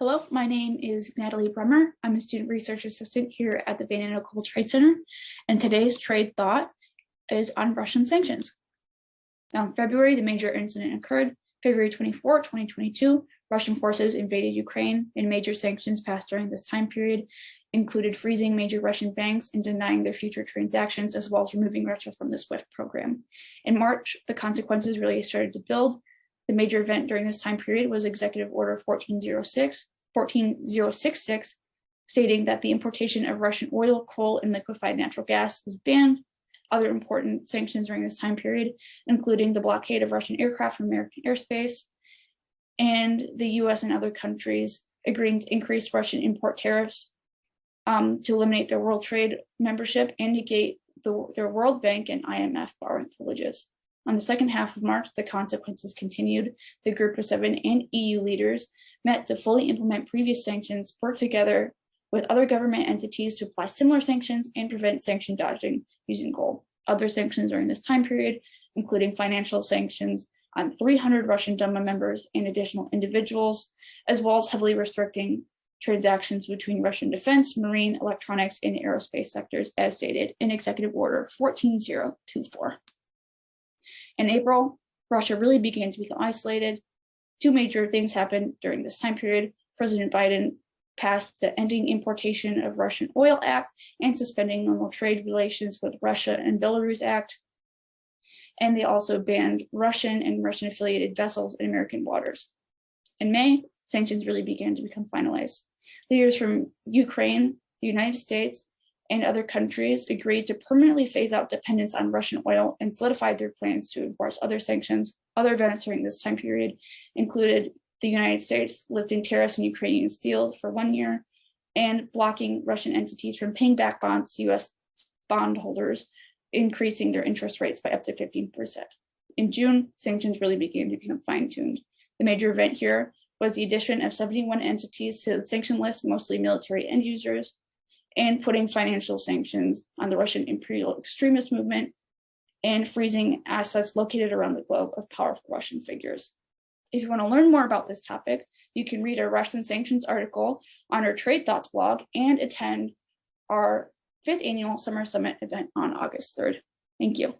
Hello, my name is Natalie Bremmer. I'm a student research assistant here at the Bain and Oakville Trade Center, and today's trade thought is on Russian sanctions. Now, in February, the major incident occurred. February 24, 2022, Russian forces invaded Ukraine, and major sanctions passed during this time period included freezing major Russian banks and denying their future transactions, as well as removing Russia from the SWIFT program. In March, the consequences really started to build. The major event during this time period was Executive Order 14066, stating that the importation of Russian oil, coal, and liquefied natural gas was banned. Other important sanctions during this time period, including the blockade of Russian aircraft from American airspace, and the US and other countries agreeing to increase Russian import tariffs to eliminate their World Trade membership and negate their World Bank and IMF borrowing privileges. On the second half of March, the consequences continued. The Group of Seven and EU leaders met to fully implement previous sanctions, work together with other government entities to apply similar sanctions and prevent sanction dodging using gold. Other sanctions during this time period, including financial sanctions on 300 Russian Duma members and additional individuals, as well as heavily restricting transactions between Russian defense, marine, electronics, and aerospace sectors, as stated in Executive Order 14024. In April, Russia really began to become isolated. Two major things happened during this time period. President Biden passed the Ending Importation of Russian Oil Act and Suspending Normal Trade Relations with Russia and Belarus Act. And they also banned Russian and Russian-affiliated vessels in American waters. In May, sanctions really began to become finalized. Leaders from Ukraine, the United States, and other countries agreed to permanently phase out dependence on Russian oil and solidified their plans to enforce other sanctions. Other events during this time period included the United States lifting tariffs on Ukrainian steel for 1 year and blocking Russian entities from paying back bonds to US bondholders, increasing their interest rates by up to 15%. In June, sanctions really began to become fine-tuned. The major event here was the addition of 71 entities to the sanction list, mostly military end users, and putting financial sanctions on the Russian imperial extremist movement and freezing assets located around the globe of powerful Russian figures. If you want to learn more about this topic, you can read our Russian sanctions article on our Trade Thoughts blog and attend our 5th annual Summer Summit event on August 3rd. Thank you.